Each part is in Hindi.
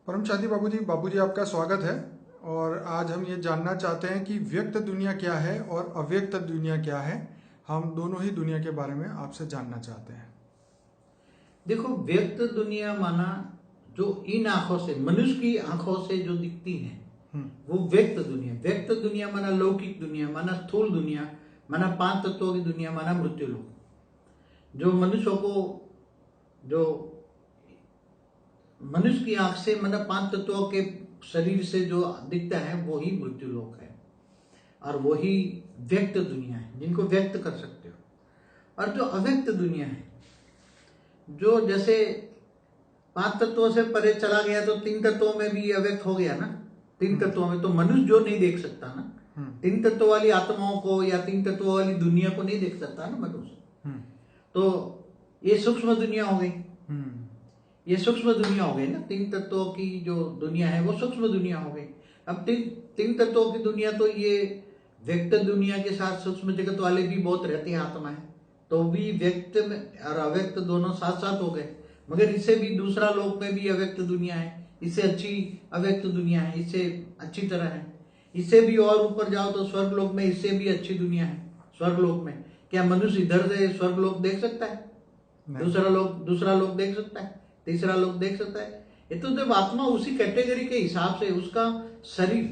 परमशादी बाबूजी आपका स्वागत है। और आज हम ये जानना चाहते हैं कि व्यक्त दुनिया क्या है और अव्यक्त दुनिया क्या है। हम दोनों ही दुनिया के बारे में आपसे जानना चाहते हैं। देखो, व्यक्त दुनिया माना जो इन आंखों से, मनुष्य की आंखों से जो दिखती है वो व्यक्त दुनिया। व्यक्त दुनिया माना लौकिक दुनिया, माना स्थूल दुनिया, माना पांच तत्वों की दुनिया, माना मृत्यु लोक। जो मनुष्यों को, जो मनुष्य की आंख से माना पांच तत्वों के शरीर से जो दिखता है वो ही मृत्यु लोक है और वही व्यक्त दुनिया है जिनको व्यक्त कर सकते हो। और जो अव्यक्त दुनिया है, जो जैसे पांच तत्वों से परे चला गया तो तीन तत्वों में भी अव्यक्त हो गया ना। तीन तत्वों में तो मनुष्य जो नहीं देख सकता ना, तीन तत्वों वाली आत्माओं को या तीन तत्वों वाली दुनिया को नहीं देख सकता ना मनुष्य। तो ये सूक्ष्म दुनिया हो गई। ये सूक्ष्म दुनिया हो गई ना, तीन तत्वों की जो दुनिया है वो सूक्ष्म दुनिया हो गई। अब तीन तत्वों की दुनिया तो ये व्यक्त दुनिया के साथ सूक्ष्म जगत वाले भी बहुत रहते हैं आत्माएं, तो भी व्यक्त में और अव्यक्त दोनों साथ साथ हो गए। मगर इससे भी दूसरा लोक में भी अव्यक्त दुनिया है, इससे अच्छी अव्यक्त दुनिया है, इससे अच्छी तरह है। इससे भी और ऊपर जाओ तो स्वर्ग लोक में इससे भी अच्छी दुनिया है। स्वर्ग लोक में क्या मनुष्य इधर से स्वर्ग लोक देख सकता है? दूसरा लोक देख सकता है? तीसरा लोक देख सकता है? ये तो जब आत्मा उसी कैटेगरी के हिसाब से उसका शरीर,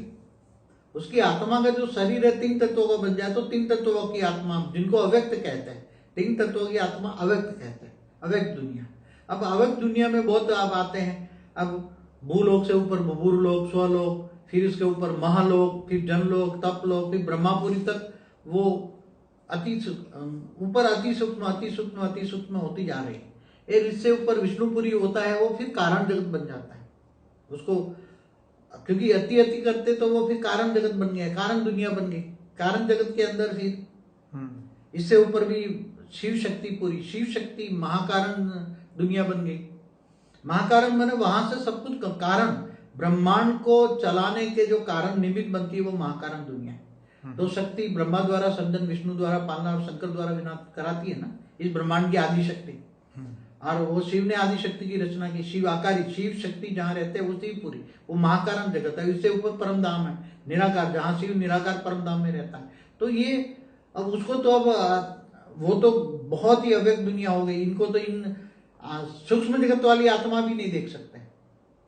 उसकी आत्मा का जो शरीर है तीन तत्वों का बन जाए तो तीन तत्वों की आत्मा जिनको अव्यक्त कहते हैं, तीन तत्वों की आत्मा अव्यक्त कहते हैं, अव्यक्त दुनिया। अब अव्यक्त दुनिया में बहुत आप आते हैं। अब भूलोक से ऊपर भूर लोक, स्वलोक, फिर उसके ऊपर महालोक, फिर जनलोक, तपलोक, फिर ब्रह्मापुरी तक वो ऊपर अति सूक्ष्म अति सूक्ष्म अति सूक्ष्म होती जा रही है। और इससे ऊपर विष्णुपुरी होता है, वो फिर कारण जगत बन जाता है उसको, क्योंकि अति अति करते तो वो फिर कारण जगत बन गया, कारण दुनिया बन गई। कारण जगत के अंदर फिर इससे ऊपर भी शिव शक्ति, पूरी शिव शक्ति महाकारण दुनिया बन गई। महाकारण माने वहां से सब कुछ कारण, ब्रह्मांड को चलाने के जो कारण निमित्त बनती है वो महाकारण दुनिया है। तो शक्ति ब्रह्मा द्वारा सर्जन, विष्णु द्वारा पालना और शंकर द्वारा विनाश कराती है ना इस ब्रह्मांड की आदि शक्ति। और वो शिव ने आदि शक्ति की रचना की। शिव आकारी, शिव शक्ति जहाँ रहते हैं उसी पूरी वो महाकारण जगत है। इससे ऊपर परम धाम है निराकार, जहाँ शिव निराकार परम धाम में रहता है। तो ये अब उसको तो अब वो तो बहुत ही अव्यक्त दुनिया हो गई। इनको तो इन सूक्ष्म जगत वाली आत्मा भी नहीं देख सकते,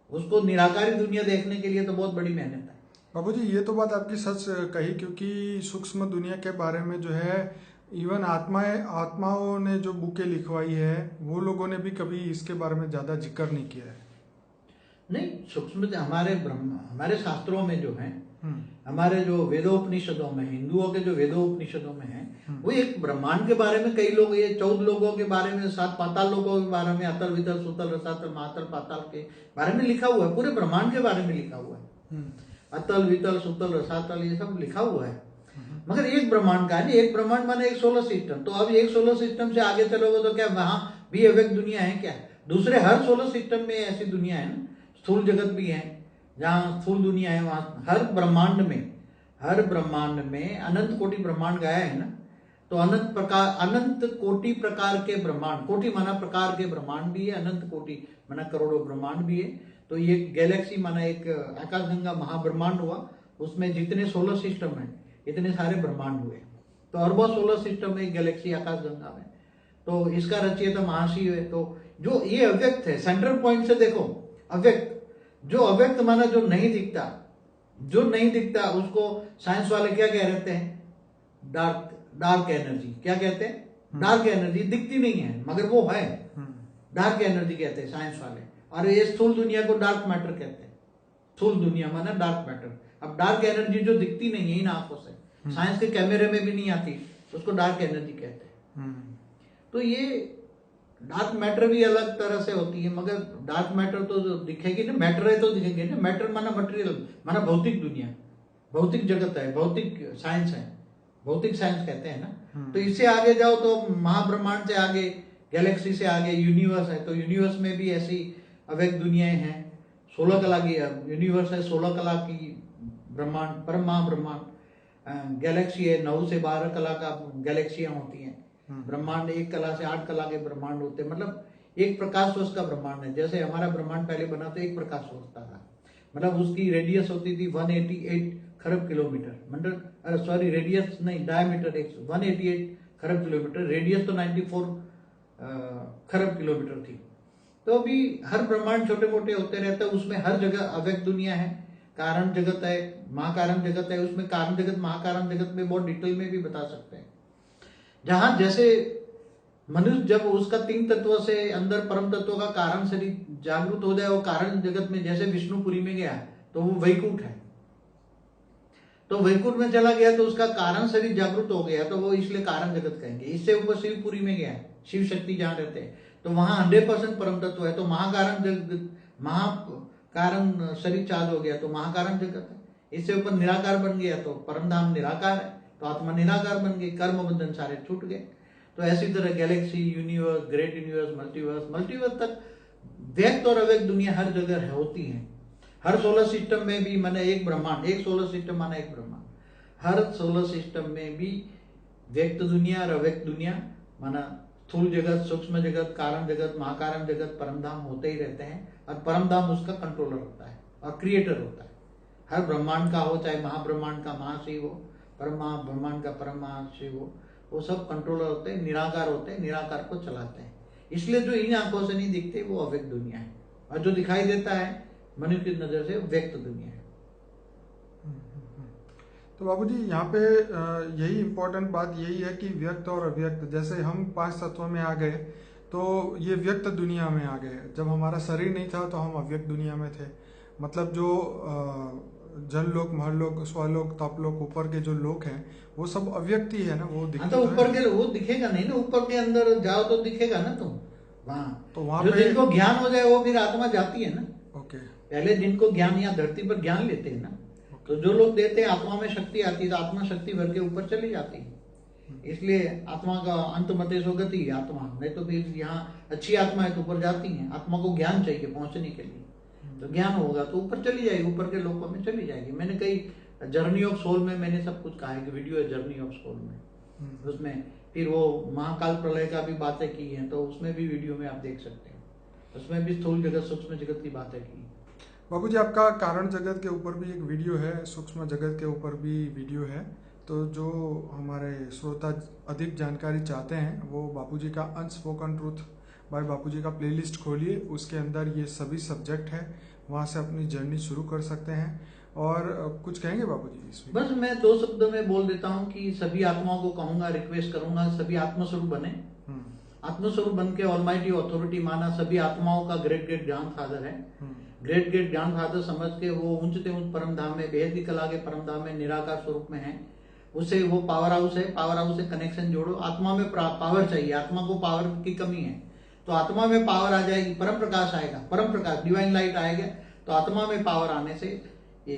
उसको निराकारी दुनिया देखने के लिए तो बहुत बड़ी मेहनत है। बाबूजी ये तो बात आपकी सच कही, क्योंकि सूक्ष्म दुनिया के बारे में जो है इवन आत्माओं ने जो बुकें लिखवाई है वो लोगों ने भी कभी इसके बारे में ज्यादा जिक्र नहीं किया है। नहीं, सूक्ष्म हमारे शास्त्रों में जो है, हमारे जो वेदोपनिषदों में, हिंदुओं के जो वेदोपनिषदों में है, वो एक ब्रह्मांड के बारे में कई लोग, ये 14 लोगों के बारे में, 7 पाताल लोगों के बारे में, अतल वितल सुतल रसातल महातल पाताल के बारे में लिखा हुआ है। पूरे ब्रह्मांड के बारे में लिखा हुआ है, अतल वितल सुतल रसातल ये सब लिखा हुआ है। मगर एक ब्रह्मांड का नहीं, एक ब्रह्मांड माने एक सोलर सिस्टम। तो अब एक सोलर सिस्टम से आगे चलोगे तो क्या वहां भी अव्यक्त दुनिया है क्या? दूसरे हर सोलर सिस्टम में ऐसी दुनिया है ना, स्थूल जगत भी है, जहाँ स्थूल दुनिया है वहां हर ब्रह्मांड में अनंत कोटि ब्रह्मांड गया है ना। तो अनंत कोटि प्रकार के ब्रह्मांड, कोटि माना प्रकार के ब्रह्मांड भी है, अनंत कोटि माना करोड़ों ब्रह्मांड भी है। तो ये गैलेक्सी माना एक आकाशगंगा महाब्रह्मांड हुआ, उसमें जितने सोलर सिस्टम है इतने सारे ब्रह्मांड हुए। तो अरबों सोलर सिस्टम में एक गैलेक्सी आकाशगंगा में, तो इसका रचयिता महाशिव है। तो जो ये अव्यक्त है, सेंट्रल पॉइंट से देखो अव्यक्त, जो अव्यक्त माना जो नहीं दिखता उसको साइंस वाले क्या कह रहते हैं? Dark energy. क्या कहते हैं? Dark energy. दिखती नहीं है मगर वो है, डार्क एनर्जी कहते हैं साइंस वाले। और ये स्थूल दुनिया को डार्क मैटर कहते हैं। स्थूल दुनिया माना डार्क मैटर। अब डार्क एनर्जी जो दिखती नहीं है इन आंखों से, साइंस के कैमरे में भी नहीं आती, उसको डार्क एनर्जी कहते हैं। तो ये डार्क मैटर भी अलग तरह से होती है, मगर डार्क मैटर तो जो दिखेगी ना, मैटर है तो दिखेंगे ना। मैटर माना मटेरियल, माना भौतिक दुनिया, भौतिक जगत है, भौतिक साइंस है, भौतिक साइंस कहते हैं ना। तो इससे आगे जाओ तो महाब्रह्मांड से आगे, गैलेक्सी से आगे यूनिवर्स है। तो यूनिवर्स में भी ऐसी अव्यक्त दुनियाएं हैं। 16 कला की यूनिवर्स है, 16 कला की ब्रह्मांड, परम महाब्रह्मांड। गैलेक्सी है 9 से 12 कला का गैलेक्सियां होती हैं। ब्रह्मांड 1 कला से 8 कला के ब्रह्मांड होते हैं। मतलब एक प्रकाश वर्ष का ब्रह्मांड है। जैसे हमारा ब्रह्मांड पहले बना तो एक प्रकाश वर्ष था, मतलब उसकी रेडियस होती थी 188 खरब किलोमीटर, मतलब सॉरी रेडियस नहीं, डायमीटर 188 खरब किलोमीटर, रेडियस तो 94 खरब किलोमीटर थी। तो अभी हर ब्रह्मांड छोटे मोटे होते रहते हैं, उसमें हर जगह अव्यक्त दुनिया है, कारण जगत है, महाकारण जगत है। उसमें कारण जगत महाकारण जगत में बहुत डिटेल में भी बता सकते हैं। जहां जैसे मनुष्य जब उसका तीन तत्व से अंदर परम तत्व का कारण शरीर जागृत हो जाए, वो कारण जगत में जैसे विष्णुपुरी में गया तो वो वैकुंठ है, तो वैकुंठ में चला गया तो उसका कारण शरीर जागृत हो गया, तो वो इसलिए कारण जगत कहेंगे। इससे ऊपर शिवपुरी में गया, शिव शक्ति जहां रहते हैं, तो वहां 100% परम तत्व है, तो महाकारण जगत, महाकारण शरीर चार्ज हो गया तो महाकारण जगत है। इससे ऊपर निराकार बन गया तो परम धाम निराकार है, तो आत्मा निराकार बन गई, कर्म बंधन सारे छूट गए। तो ऐसी तरह Galaxy, universe, great universe, multiverse तक व्यक्त और अव्यक्त दुनिया हर जगह होती है। हर सोलर सिस्टम में भी माने एक ब्रह्मांड, एक सोलर सिस्टम माना एक ब्रह्मांड, हर सोलर सिस्टम में भी व्यक्त दुनिया और अव्यक्त दुनिया माना स्थूल जगत, सूक्ष्म जगत, कारण जगत, महाकारण जगत, परमधाम होते ही रहते हैं, और परमधाम उसका कंट्रोलर होता है और क्रिएटर होता है। हर ब्रह्मांड का हो, चाहे महाब्रह्मांड का महाशिव हो, परम ब्रह्मांड का परम महाशिव हो, वो सब कंट्रोलर होते हैं, निराकार होते हैं, निराकार को चलाते हैं। इसलिए जो इन आंखों से नहीं दिखते वो अव्यक्त दुनिया है, और जो दिखाई देता है मनुष्य की नजर से व्यक्त दुनिया है। तो बाबूजी यहाँ पे यही इम्पोर्टेंट बात यही है कि व्यक्त और अव्यक्त, जैसे हम 5 तत्वों में आ गए तो ये व्यक्त दुनिया में आ गए। जब हमारा शरीर नहीं था तो हम अव्यक्त दुनिया में थे, मतलब जो जल लोक, महलोक, स्वलोक, तपलोक, ऊपर के जो लोक हैं वो सब अव्यक्त ही है ना, वो दिखते तो ऊपर के वो दिखेगा नहीं ना, ऊपर के अंदर जाओ तो दिखेगा ना तुम वहां, तो वहां जो पे जिनको ज्ञान हो जाए वो फिर आत्मा जाती है ना। ओके, पहले जिनको ज्ञान यहाँ धरती पर ज्ञान लेते हैं ना, तो जो लोग देते हैं आत्मा में शक्ति आती है, तो आत्मा शक्ति भर के ऊपर चली जाती है। इसलिए आत्मा का अंत मते सो गति, आत्मा नहीं तो फिर यहाँ अच्छी आत्मा है तो ऊपर जाती है। आत्मा को ज्ञान चाहिए पहुंचने के लिए, तो ज्ञान होगा तो ऊपर चली जाएगी, ऊपर के लोकों में चली जाएगी। मैंने कई जर्नी ऑफ सोल में मैंने सब कुछ कहा है कि वीडियो है जर्नी ऑफ सोल में, उसमें फिर वो महाकाल प्रलय का भी बातें की हैं, तो उसमें भी वीडियो में आप देख सकते हैं, उसमें भी स्थूल जगत सूक्ष्म जगत की बातें की। बाबूजी आपका कारण जगत के ऊपर भी एक वीडियो है, सूक्ष्म जगत के ऊपर भी वीडियो है, तो जो हमारे श्रोता अधिक जानकारी चाहते हैं वो बापूजी का अनस्पोकन ट्रूथ बाय बापूजी का प्लेलिस्ट खोलिए, उसके अंदर ये सभी सब्जेक्ट है, वहाँ से अपनी जर्नी शुरू कर सकते हैं। और कुछ कहेंगे बापूजी इसमें? बस मैं 2 शब्दों में बोल देता हूँ कि सभी आत्माओं को कहूंगा, रिक्वेस्ट करूंगा, सभी आत्मस्वरूप बने। आत्मस्वरूप बन के ऑलमाइटी अथॉरिटी माना, सभी आत्माओं का ग्रेट ग्रेट ज्ञान फादर है। ग्रेट ग्रेट ज्ञान फादर समझ के वो ऊंचते ऊंच परम धाम में, बेहद की कला के परम धाम में निराकार स्वरूप में है। उसे वो पावर हाउस है, पावर हाउस से कनेक्शन जोड़ो। आत्मा में पावर चाहिए, आत्मा को पावर की कमी है, तो आत्मा में पावर आ जाएगी, परम प्रकाश आएगा, परम प्रकाश डिवाइन लाइट आएगा, तो आत्मा में पावर आने से ये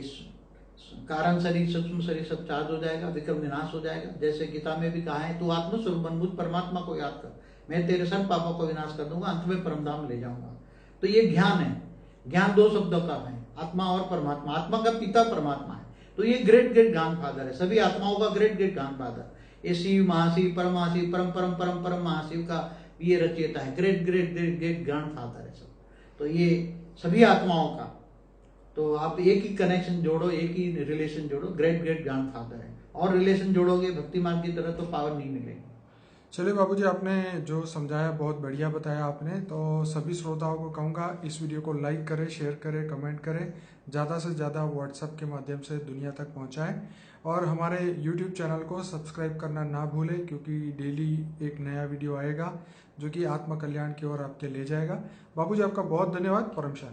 कारण शरीर सूक्ष्म शरीर सब चार्ज हो जाएगा, विक्रम विनाश हो जाएगा। जैसे गीता में भी कहा है, तू आत्मस्वरूप बन, मुझ परमात्मा को याद कर, मैं तेरे सब पापों को विनाश कर दूंगा, अंत में परम धाम ले जाऊंगा। तो ये ज्ञान है। ज्ञान 2 शब्दों का है, आत्मा और परमात्मा। आत्मा का पिता परमात्मा है, तो ये ग्रेट ग्रेट ज्ञान फादर है, सभी आत्माओं का ग्रेट ग्रेट ज्ञान फादर। ये शिव महाशिव, परम महाशिव, परम परम परम परम महाशिव का ये रचयिता है, ग्रेट ग्रेट ग्रेट ग्रेट ज्ञान फादर है सब। तो ये सभी आत्माओं का, तो आप एक ही कनेक्शन जोड़ो, एक ही रिलेशन जोड़ो, ग्रेट ग्रेट ज्ञान फादर है। और रिलेशन जोड़ोगे भक्ति मार्ग की तरह तो पावर नहीं मिलेगी। चलिए बाबूजी, आपने जो समझाया बहुत बढ़िया बताया आपने, तो सभी श्रोताओं को कहूँगा इस वीडियो को लाइक करें, शेयर करें, कमेंट करें, ज़्यादा से ज़्यादा व्हाट्सएप के माध्यम से दुनिया तक पहुँचाएं, और हमारे यूट्यूब चैनल को सब्सक्राइब करना ना भूलें, क्योंकि डेली एक नया वीडियो आएगा जो कि आत्म कल्याण की ओर आपके ले जाएगा। बाबूजी आपका बहुत धन्यवाद। परम शांति।